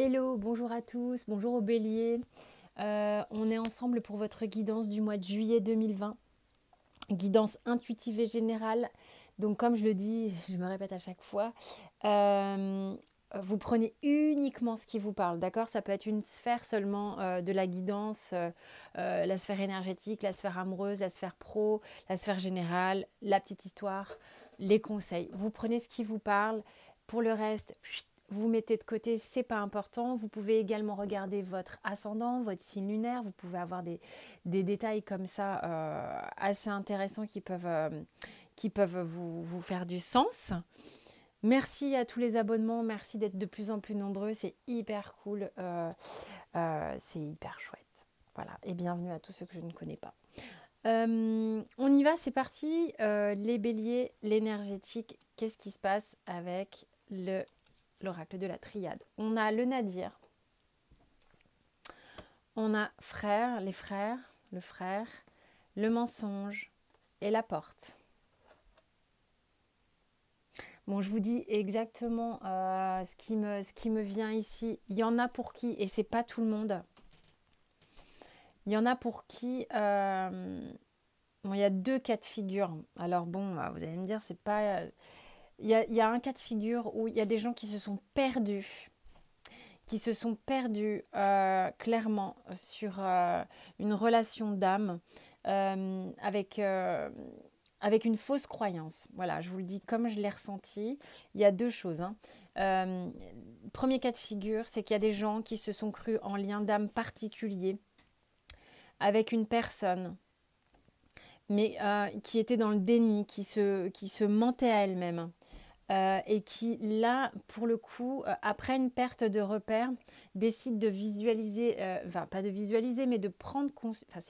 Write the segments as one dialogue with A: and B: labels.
A: Hello, bonjour à tous, bonjour aux béliers. On est ensemble pour votre guidance du mois de juillet 2020. Guidance intuitive et générale. Donc comme je le dis, je me répète à chaque fois, euh, vous prenez uniquement ce qui vous parle, d'accord? Ça peut être une sphère seulement de la guidance, la sphère énergétique, la sphère amoureuse, la sphère pro, la sphère générale, la petite histoire, les conseils. Vous prenez ce qui vous parle. Pour le reste, vous mettez de côté, c'est pas important. Vous pouvez également regarder votre ascendant, votre signe lunaire. Vous pouvez avoir des détails comme ça assez intéressants qui peuvent vous faire du sens. Merci à tous les abonnements, merci d'être de plus en plus nombreux, c'est hyper cool, c'est hyper chouette. Voilà, et bienvenue à tous ceux que je ne connais pas. On y va, c'est parti. Les béliers, l'énergétique, qu'est-ce qui se passe avec l'oracle de la triade? On a le nadir, on a les frères, le frère, le mensonge et la porte. Bon, je vous dis exactement ce qui me vient ici. Il y en a pour qui, et c'est pas tout le monde, il y en a pour qui... bon, il y a deux cas de figure. Alors bon, vous allez me dire, c'est pas... il y a un cas de figure où il y a des gens qui se sont perdus. Clairement sur une relation d'âme avec une fausse croyance. Voilà, je vous le dis comme je l'ai ressenti. Il y a deux choses. Premier cas de figure, c'est qu'il y a des gens qui se sont crus en lien d'âme particulier avec une personne, mais qui était dans le déni, qui se mentait à elle-même. Et qui, là, pour le coup, après une perte de repère, décide de visualiser, enfin, pas de visualiser, mais de prendre conscience. Enfin,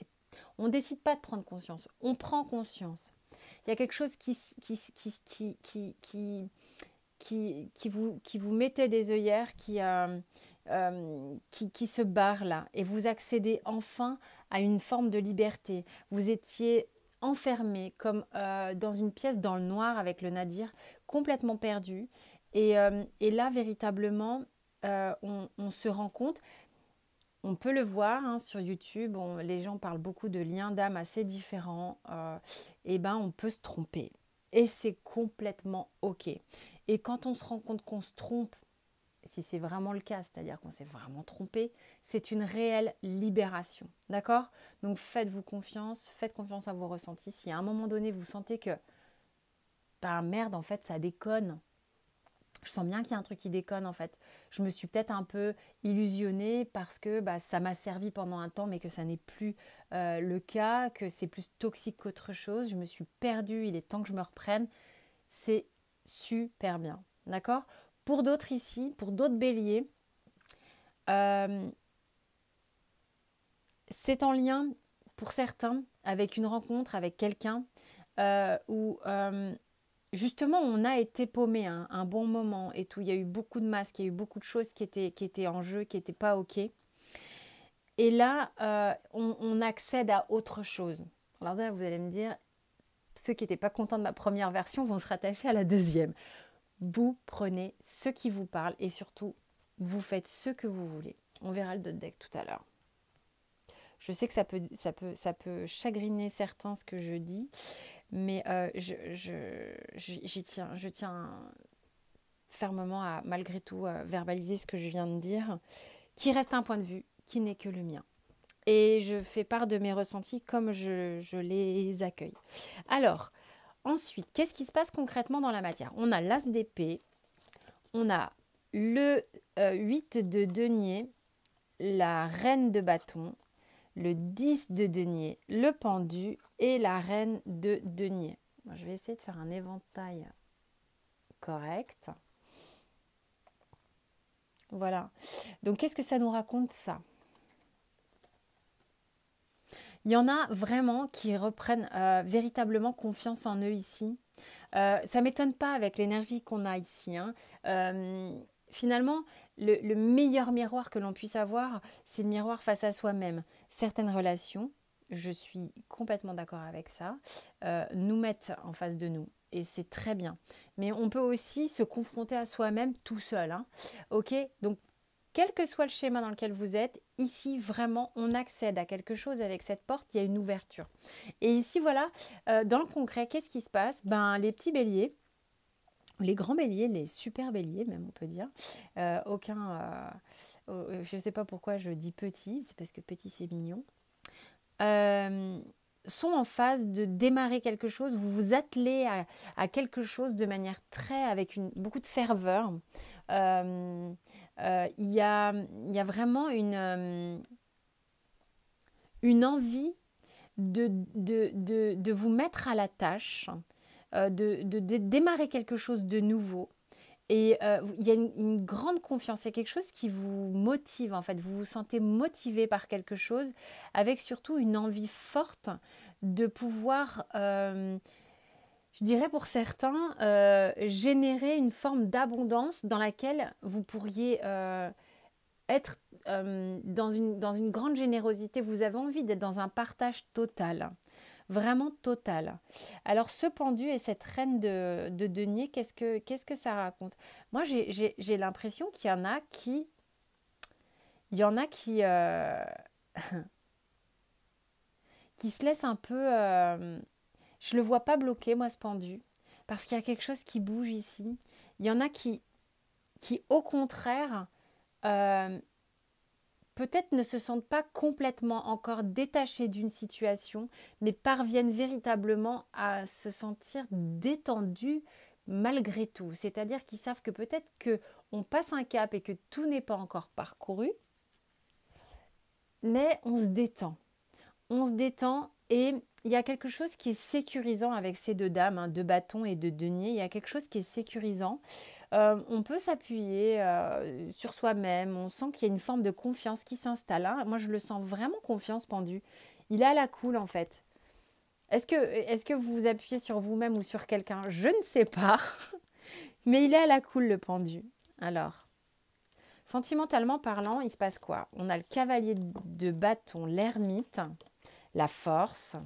A: on ne décide pas de prendre conscience, on prend conscience. Il y a quelque chose qui vous mettait des œillères, qui se barre là. Et vous accédez enfin à une forme de liberté. Vous étiez enfermé comme dans une pièce dans le noir avec le nadir, complètement perdu. Et là, véritablement, on se rend compte, on peut le voir sur YouTube, les gens parlent beaucoup de liens d'âme assez différents, et ben on peut se tromper. Et c'est complètement OK. Et quand on se rend compte qu'on se trompe, si c'est vraiment le cas, c'est-à-dire qu'on s'est vraiment trompé, c'est une réelle libération. D'accord? Donc faites-vous confiance, faites confiance à vos ressentis. Si à un moment donné, vous sentez que, bah merde, en fait, ça déconne. Je sens bien qu'il y a un truc qui déconne en fait. Je me suis peut-être un peu illusionnée parce que ça m'a servi pendant un temps, mais que ça n'est plus le cas, que c'est plus toxique qu'autre chose. Je me suis perdue, il est temps que je me reprenne. C'est super bien, d'accord? Pour d'autres ici, pour d'autres béliers, euh, c'est en lien pour certains avec une rencontre avec quelqu'un où justement on a été paumé un bon moment et tout. Il y a eu beaucoup de masques, il y a eu beaucoup de choses qui étaient en jeu, qui n'étaient pas OK. Et là, on accède à autre chose. Alors ça, vous allez me dire, ceux qui n'étaient pas contents de ma première version vont se rattacher à la deuxième. Vous prenez ce qui vous parle et surtout, vous faites ce que vous voulez. On verra le dot deck tout à l'heure. Je sais que ça peut chagriner certains ce que je dis, mais je tiens fermement à malgré tout verbaliser ce que je viens de dire, qui reste un point de vue qui n'est que le mien. Et je fais part de mes ressentis comme je les accueille. Alors, ensuite, qu'est-ce qui se passe concrètement dans la matière? On a l'as d'épée, on a le 8 de denier, la reine de bâton, le 10 de denier, le pendu et la reine de denier. Je vais essayer de faire un éventail correct. Voilà. Donc, qu'est-ce que ça nous raconte ça? Il y en a vraiment qui reprennent véritablement confiance en eux ici. Ça ne m'étonne pas avec l'énergie qu'on a ici. Finalement, le meilleur miroir que l'on puisse avoir, c'est le miroir face à soi-même. Certaines relations, je suis complètement d'accord avec ça, nous mettent en face de nous. Et c'est très bien. Mais on peut aussi se confronter à soi-même tout seul. Ok? Donc, quel que soit le schéma dans lequel vous êtes, ici, vraiment, on accède à quelque chose avec cette porte, il y a une ouverture. Et ici, voilà, dans le concret, qu'est-ce qui se passe? Ben, les petits béliers, les grands béliers, les super béliers même, on peut dire, je ne sais pas pourquoi je dis petit, c'est parce que petit, c'est mignon, sont en phase de démarrer quelque chose, vous vous attelez à quelque chose de manière avec beaucoup de ferveur. Il y a vraiment une envie de vous mettre à la tâche, de démarrer quelque chose de nouveau. Et il y a une grande confiance, il y a quelque chose qui vous motive en fait, vous vous sentez motivé par quelque chose, avec surtout une envie forte de pouvoir, je dirais pour certains, générer une forme d'abondance dans laquelle vous pourriez être dans une grande générosité, vous avez envie d'être dans un partage total. Vraiment total. Alors ce pendu et cette reine de denier, qu'est-ce que ça raconte? Moi j'ai l'impression qu'il y en a qui qui se laissent un peu, je le vois pas bloqué moi ce pendu, parce qu'il y a quelque chose qui bouge ici. Il y en a qui au contraire peut-être ne se sentent pas complètement encore détachés d'une situation, mais parviennent véritablement à se sentir détendus malgré tout. C'est-à-dire qu'ils savent que peut-être qu'on passe un cap et que tout n'est pas encore parcouru, mais on se détend. On se détend et il y a quelque chose qui est sécurisant avec ces deux dames, hein, de bâton et de denier. Il y a quelque chose qui est sécurisant. On peut s'appuyer sur soi-même. On sent qu'il y a une forme de confiance qui s'installe. Hein. Moi, je le sens vraiment confiance pendu. Il est à la cool, en fait. Est-ce que vous vous appuyez sur vous-même ou sur quelqu'un? Je ne sais pas. Mais il est à la cool, le pendu. Alors, sentimentalement parlant, il se passe quoi? On a le cavalier de bâton, l'ermite, la force.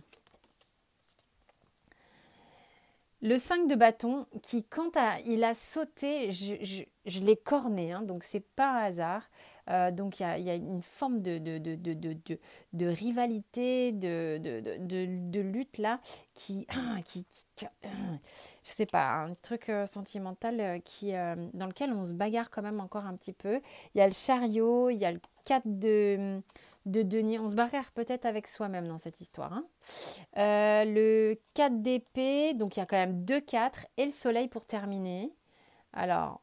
A: Le 5 de bâton, qui quand il a sauté, je l'ai corné, hein, donc c'est pas un hasard. Donc il y a une forme de rivalité, de lutte là, je sais pas, un truc sentimental dans lequel on se bagarre quand même encore un petit peu. Il y a le chariot, il y a le 4 de denier. On se bagarre peut-être avec soi-même dans cette histoire. Hein. Le 4 d'épée, donc il y a quand même 2 4 et le soleil pour terminer. Alors,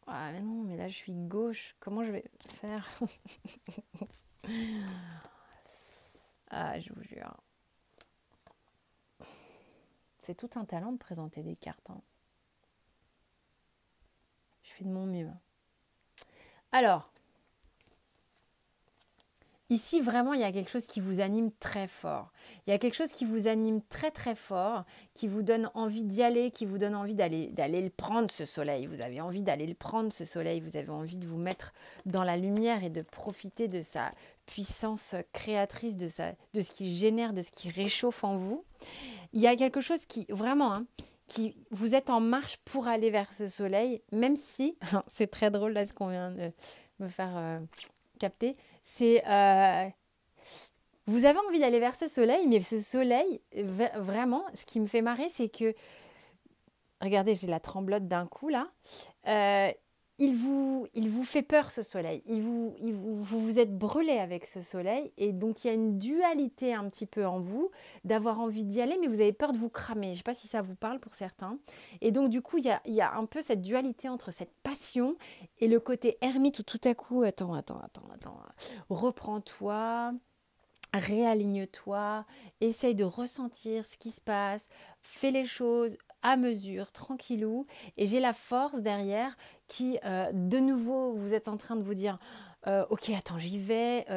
A: ah non, mais là je suis gauche. Comment je vais faire? Ah, je vous jure. C'est tout un talent de présenter des cartes. Hein. Je fais de mon mieux. Alors, ici, vraiment, il y a quelque chose qui vous anime très fort. Il y a quelque chose qui vous anime très très fort, qui vous donne envie d'y aller, qui vous donne envie d'aller le prendre, ce soleil. Vous avez envie d'aller le prendre, ce soleil. Vous avez envie de vous mettre dans la lumière et de profiter de sa puissance créatrice, de ce qui génère, de ce qui réchauffe en vous. Il y a quelque chose qui, vraiment, hein, qui vous êtes en marche pour aller vers ce soleil, même si, c'est très drôle là ce qu'on vient de me faire capter, c'est vous avez envie d'aller vers ce soleil, mais ce soleil, vraiment, ce qui me fait marrer, c'est que, regardez, j'ai la tremblote d'un coup là, il vous fait peur ce soleil, vous êtes brûlé avec ce soleil, et donc il y a une dualité un petit peu en vous, d'avoir envie d'y aller, mais vous avez peur de vous cramer. Je ne sais pas si ça vous parle pour certains. Et donc du coup, il y a un peu cette dualité entre cette passion et le côté ermite où tout à coup, attends, reprends-toi, réaligne-toi, essaye de ressentir ce qui se passe, fais les choses à mesure, tranquillou. Et j'ai la force derrière qui, de nouveau, vous êtes en train de vous dire ok, attends, j'y vais,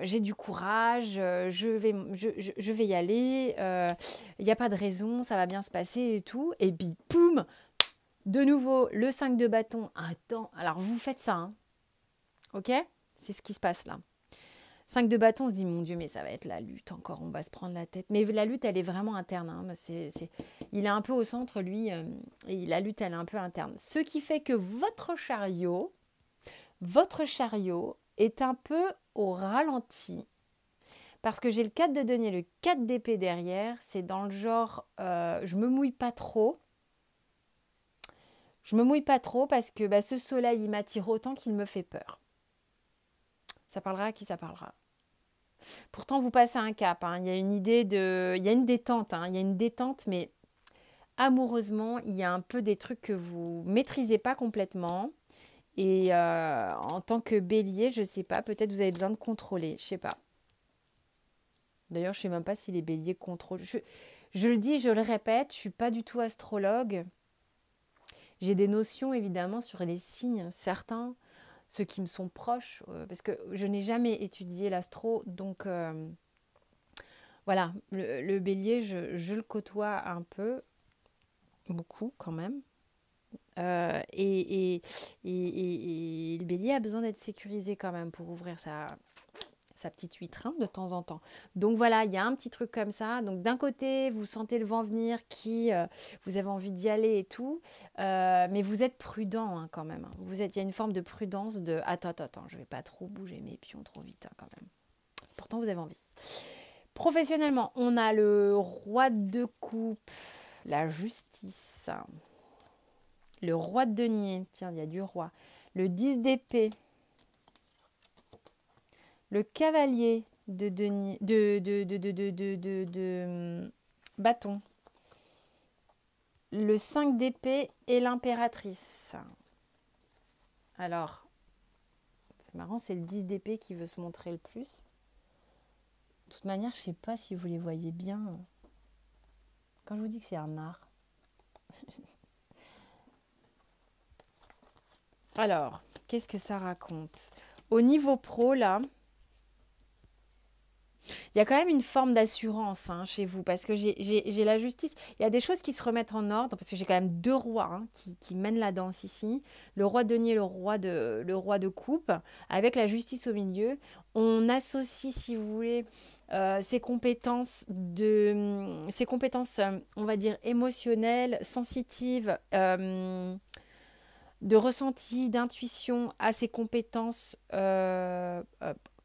A: j'ai du courage, je vais y aller, il n'y a pas de raison, ça va bien se passer et tout. Et puis, poum, de nouveau, le 5 de bâton. Attends, alors vous faites ça, hein, ok? C'est ce qui se passe là. 5 de bâton, on se dit, mon Dieu, mais ça va être la lutte encore, on va se prendre la tête. Mais la lutte, elle est vraiment interne. Hein. Il est un peu au centre, lui, et la lutte, elle est un peu interne. Ce qui fait que votre chariot est un peu au ralenti. Parce que j'ai le 4 de denier, le 4 d'épée derrière. C'est dans le genre, je me mouille pas trop. Je me mouille pas trop parce que ce soleil, il m'attire autant qu'il me fait peur. Ça parlera à qui ça parlera. Pourtant, vous passez un cap. Hein. Il y a une idée de... Il y a une détente. Hein. Il y a une détente, mais amoureusement, il y a un peu des trucs que vous maîtrisez pas complètement. Et en tant que bélier, je sais pas, peut-être vous avez besoin de contrôler. Je sais pas. D'ailleurs, je sais même pas si les béliers contrôlent. Je le dis, je le répète, je suis pas du tout astrologue. J'ai des notions, évidemment, sur les signes, certains, ceux qui me sont proches, parce que je n'ai jamais étudié l'astro, donc voilà, le bélier, je le côtoie un peu, beaucoup quand même. Et le bélier a besoin d'être sécurisé quand même pour ouvrir sa petite huître de temps en temps. Donc voilà, il y a un petit truc comme ça. Donc d'un côté, vous sentez le vent venir, vous avez envie d'y aller et tout, mais vous êtes prudent hein, quand même. Il y a une forme de prudence de attends, je vais pas trop bouger mes pions trop vite hein, quand même. Pourtant, vous avez envie. Professionnellement, on a le roi de coupe, la justice, le roi de denier, tiens, il y a du roi, le 10 d'épée, le cavalier de denier, de bâton, le 5 d'épée et l'impératrice. Alors, c'est marrant, c'est le 10 d'épée qui veut se montrer le plus. De toute manière, je ne sais pas si vous les voyez bien. Quand je vous dis que c'est un art. Alors, qu'est-ce que ça raconte? Au niveau pro, là, il y a quand même une forme d'assurance hein, chez vous parce que j'ai la justice. Il y a des choses qui se remettent en ordre parce que j'ai quand même deux rois hein, qui mènent la danse ici. Le roi de denier, le roi de coupe, avec la justice au milieu. On associe, si vous voulez, ces compétences, on va dire, émotionnelles, sensitives, de ressenti, d'intuition à ces compétences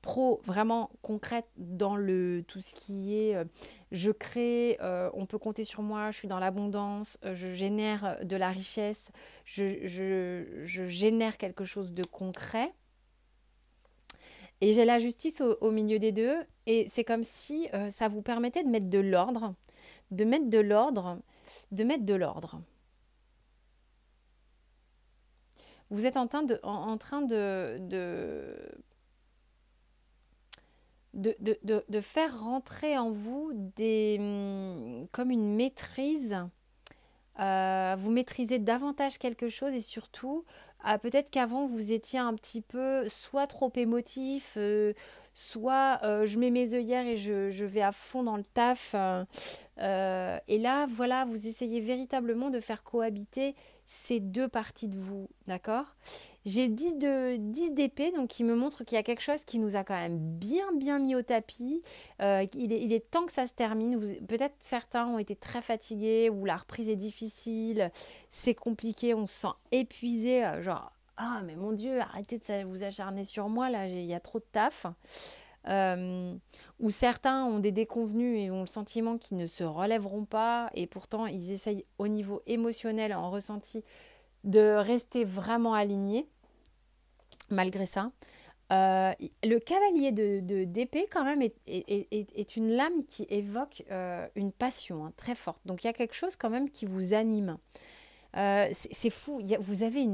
A: pro vraiment concrètes dans tout ce qui est je crée, on peut compter sur moi, je suis dans l'abondance, je génère de la richesse, je génère quelque chose de concret. Et j'ai la justice au milieu des deux et c'est comme si ça vous permettait de mettre de l'ordre, de mettre de l'ordre, de mettre de l'ordre. Vous êtes en train de faire rentrer en vous comme une maîtrise. Vous maîtrisez davantage quelque chose et surtout, peut-être qu'avant vous étiez un petit peu soit trop émotif, soit je mets mes œillères et je vais à fond dans le taf. Et là, voilà, vous essayez véritablement de faire cohabiter ces deux parties de vous, d'accord? J'ai le 10 d'épée, donc qui me montre qu'il y a quelque chose qui nous a quand même bien mis au tapis. Il est temps que ça se termine. Peut-être certains ont été très fatigués ou la reprise est difficile, c'est compliqué, on se sent épuisé, genre « Ah, mais mon Dieu, arrêtez de vous acharner sur moi, là, il y a trop de taf. » Où certains ont des déconvenus et ont le sentiment qu'ils ne se relèveront pas et pourtant ils essayent au niveau émotionnel, en ressenti, de rester vraiment alignés malgré ça. Le cavalier d'épée quand même est une lame qui évoque une passion hein, très forte. Donc il y a quelque chose quand même qui vous anime. C'est fou, vous avez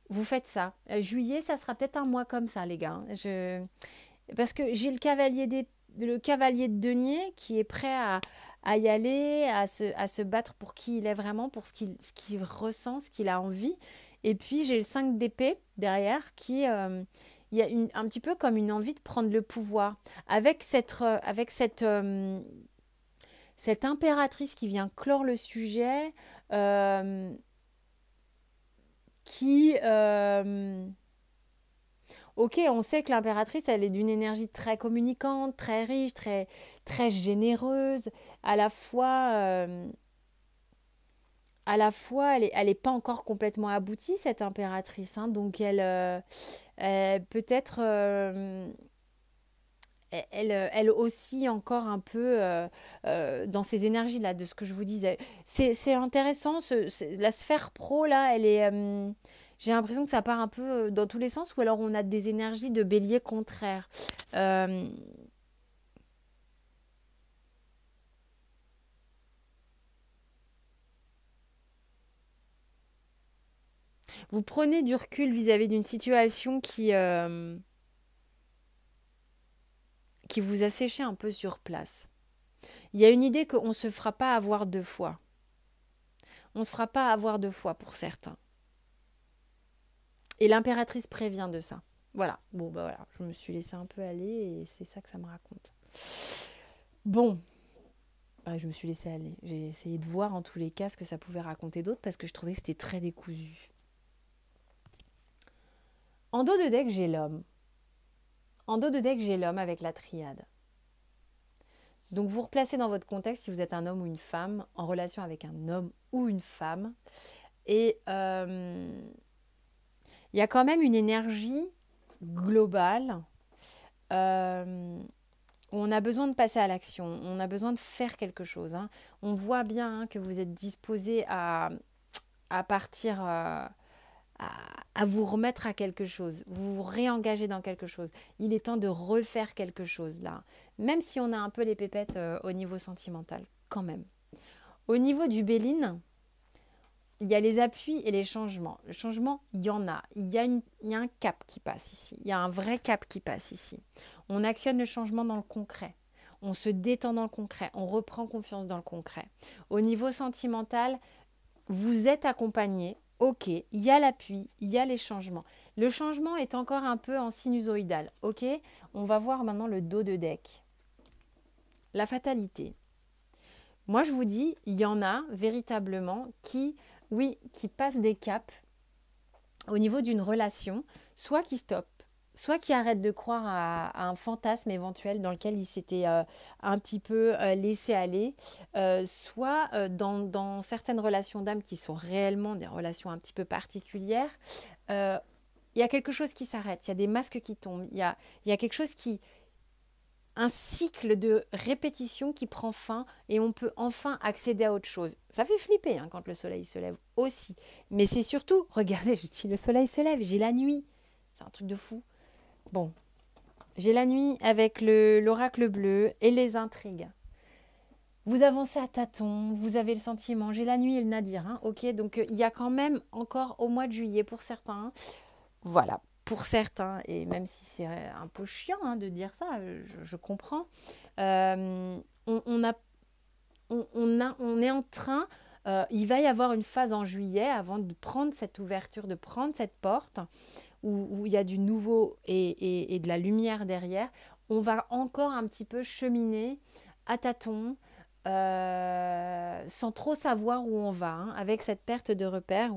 A: vous faites ça. Juillet, ça sera peut-être un mois comme ça les gars. Parce que j'ai le cavalier de denier qui est prêt à y aller, à se battre pour qui il est vraiment, pour ce qu'il ressent, ce qu'il a envie. Et puis j'ai le 5 d'épée derrière qui... il y a un petit peu comme une envie de prendre le pouvoir. Avec cette impératrice qui vient clore le sujet, qui... ok, on sait que l'impératrice, elle est d'une énergie très communicante, très riche, très, très généreuse. À la fois, euh, à la fois, elle est pas encore complètement aboutie, cette impératrice, hein. Donc, peut-être, elle oscille encore un peu dans ces énergies-là, de ce que je vous disais. C'est intéressant, la sphère pro, là, j'ai l'impression que ça part un peu dans tous les sens, ou alors on a des énergies de bélier contraires. Euh, Vous prenez du recul vis-à-vis d'une situation qui vous a séché un peu sur place. Il y a une idée qu'on ne se fera pas avoir deux fois. On ne se fera pas avoir deux fois pour certains. Et l'impératrice prévient de ça. Voilà. Bon, bah voilà, je me suis laissée un peu aller et c'est ça que ça me raconte. Bon, bah, je me suis laissée aller. J'ai essayé de voir en tous les cas ce que ça pouvait raconter d'autre parce que je trouvais que c'était très décousu. En dos de deck, j'ai l'homme. En dos de deck, j'ai l'homme avec la triade. Donc vous replacez dans votre contexte si vous êtes un homme ou une femme, en relation avec un homme ou une femme. Et il y a quand même une énergie globale euh, où on a besoin de passer à l'action, on a besoin de faire quelque chose, hein. On voit bien que vous êtes disposé à partir, à vous remettre à quelque chose, vous vous réengagez dans quelque chose. Il est temps de refaire quelque chose là, même si on a un peu les pépettes au niveau sentimental, quand même. Au niveau du Béline, il y a les appuis et les changements. Le changement, il y en a. Il y a un cap qui passe ici. Il y a un vrai cap qui passe ici. On actionne le changement dans le concret. On se détend dans le concret. On reprend confiance dans le concret. Au niveau sentimental, vous êtes accompagné. Ok, il y a l'appui, il y a les changements. Le changement est encore un peu en sinusoïdal. Ok, on va voir maintenant le dos de deck. La fatalité. Moi, je vous dis, il y en a véritablement qui passent des caps au niveau d'une relation, soit qui stoppent, soit qui arrêtent de croire à un fantasme éventuel dans lequel ils s'étaient un petit peu laissés aller, soit dans certaines relations d'âme qui sont réellement des relations un petit peu particulières, il y a quelque chose qui s'arrête, il y a des masques qui tombent, il y a quelque chose un cycle de répétition qui prend fin et on peut enfin accéder à autre chose. Ça fait flipper hein, quand le soleil se lève aussi. Mais c'est surtout, regardez, si le soleil se lève, j'ai la nuit. C'est un truc de fou. Bon, j'ai la nuit avec l'oracle bleu et les intrigues. Vous avancez à tâtons, vous avez le sentiment. J'ai la nuit et le nadir. Hein, ok, donc il y a quand même encore au mois de juillet pour certains. Voilà, pour certains, et même si c'est un peu chiant hein, de dire ça, je comprends, on est en train, il va y avoir une phase en juillet avant de prendre cette ouverture, de prendre cette porte où il y a du nouveau et de la lumière derrière. On va encore un petit peu cheminer à tâtons, sans trop savoir où on va, hein, avec cette perte de repère.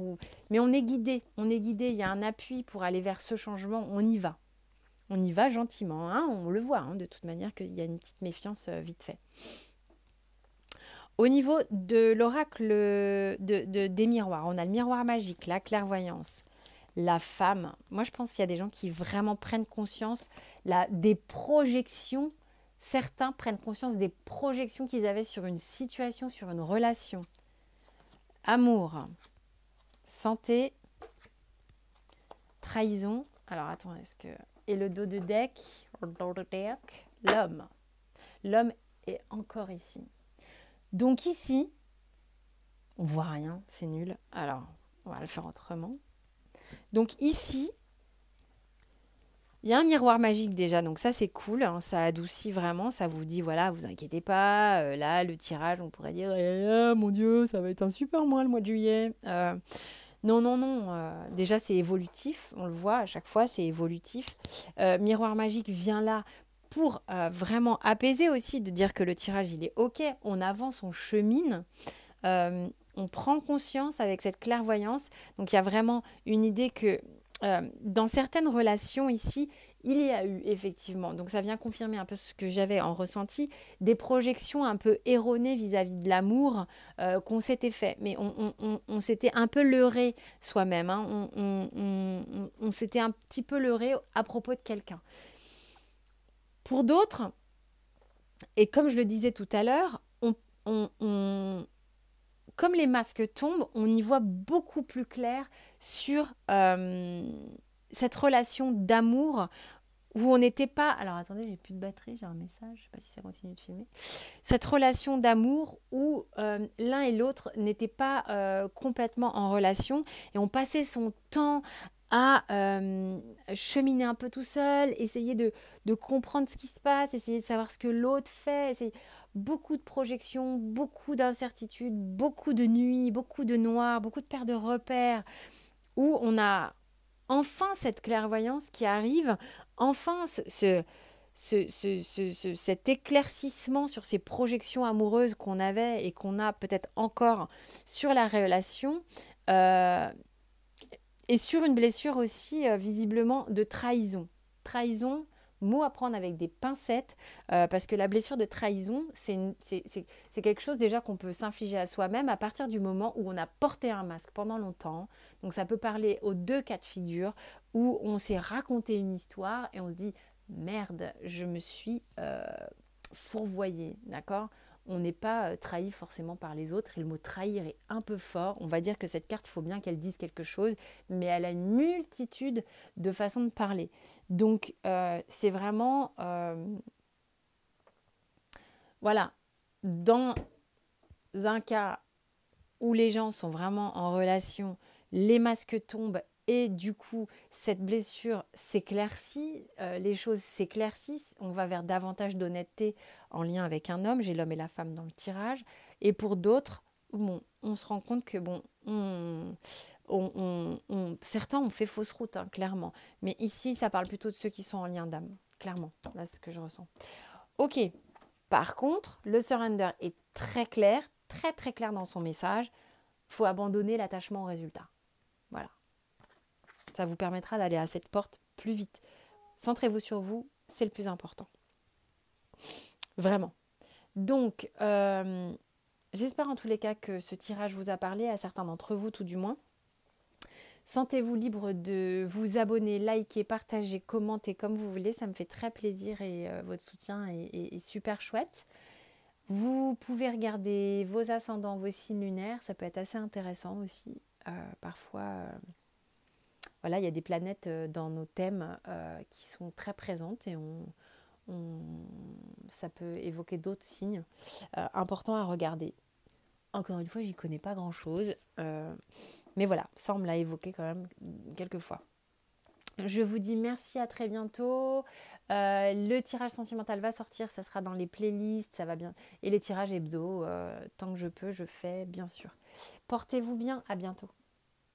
A: Mais on est guidé, il y a un appui pour aller vers ce changement, on y va. On y va gentiment, hein, on le voit, hein, de toute manière qu'il y a une petite méfiance vite fait. Au niveau de l'oracle des miroirs, on a le miroir magique, la clairvoyance, la femme. Moi, je pense qu'il y a des gens qui vraiment prennent conscience des projections. Certains prennent conscience des projections qu'ils avaient sur une situation, sur une relation. Amour, santé, trahison. Alors, attends, et le dos de deck, l'homme. L'homme est encore ici. Donc ici, on voit rien, c'est nul. Alors, on va le faire autrement. Donc ici, il y a un miroir magique déjà, donc ça c'est cool, hein, ça adoucit vraiment, ça vous dit voilà, vous inquiétez pas, là le tirage on pourrait dire mon Dieu, ça va être un super mois le mois de juillet. Non, déjà c'est évolutif, on le voit à chaque fois, c'est évolutif. Miroir magique vient là pour vraiment apaiser aussi, de dire que le tirage il est ok, on avance, on chemine. On prend conscience avec cette clairvoyance. Donc il y a vraiment une idée que dans certaines relations ici, il y a eu effectivement, donc ça vient confirmer un peu ce que j'avais en ressenti, des projections un peu erronées vis-à-vis de l'amour qu'on s'était fait. Mais on s'était un peu leurré soi-même, hein. On s'était un petit peu leurré à propos de quelqu'un. Pour d'autres, et comme je le disais tout à l'heure, comme les masques tombent, on y voit beaucoup plus clair sur cette relation d'amour où on n'était pas... Alors attendez, j'ai plus de batterie, j'ai un message, je ne sais pas si ça continue de filmer. Cette relation d'amour où l'un et l'autre n'étaient pas complètement en relation et on passait son temps à cheminer un peu tout seul, essayer de comprendre ce qui se passe, essayer de savoir ce que l'autre fait, essayer... Beaucoup de projections, beaucoup d'incertitudes, beaucoup de nuits, beaucoup de noirs, beaucoup de pertes de repères, où on a enfin cette clairvoyance qui arrive, enfin cet éclaircissement sur ces projections amoureuses qu'on avait et qu'on a peut-être encore sur la relation, et sur une blessure aussi visiblement de trahison. Trahison, mot à prendre avec des pincettes, parce que la blessure de trahison, c'est quelque chose déjà qu'on peut s'infliger à soi-même à partir du moment où on a porté un masque pendant longtemps. Donc ça peut parler aux deux cas de figure où on s'est raconté une histoire et on se dit « merde, je me suis fourvoyée », d'accord ? On n'est pas trahi forcément par les autres et le mot trahir est un peu fort. On va dire que cette carte, il faut bien qu'elle dise quelque chose, mais elle a une multitude de façons de parler. Donc, c'est vraiment... voilà, dans un cas où les gens sont vraiment en relation, les masques tombent et du coup, cette blessure s'éclaircit, les choses s'éclaircissent, on va vers davantage d'honnêteté en lien avec un homme, j'ai l'homme et la femme dans le tirage, et pour d'autres, bon, on se rend compte que bon, certains ont fait fausse route, hein, clairement, mais ici, ça parle plutôt de ceux qui sont en lien d'âme, clairement, là, c'est ce que je ressens. Ok, par contre, le surrender est très clair, très très clair dans son message, il faut abandonner l'attachement au résultat. Voilà. Ça vous permettra d'aller à cette porte plus vite. Centrez-vous sur vous, c'est le plus important. Vraiment. Donc, j'espère en tous les cas que ce tirage vous a parlé, à certains d'entre vous tout du moins. Sentez-vous libre de vous abonner, liker, partager, commenter comme vous voulez. Ça me fait très plaisir et votre soutien est super chouette. Vous pouvez regarder vos ascendants, vos signes lunaires. Ça peut être assez intéressant aussi. Parfois... voilà, il y a des planètes dans nos thèmes qui sont très présentes et ça peut évoquer d'autres signes importants à regarder. Encore une fois, j'y connais pas grand-chose, mais voilà, ça on me l'a évoqué quand même quelques fois. Je vous dis merci, à très bientôt. Le tirage sentimental va sortir, ça sera dans les playlists, ça va bien. Et les tirages hebdo, tant que je peux, je fais, bien sûr. Portez-vous bien, à bientôt.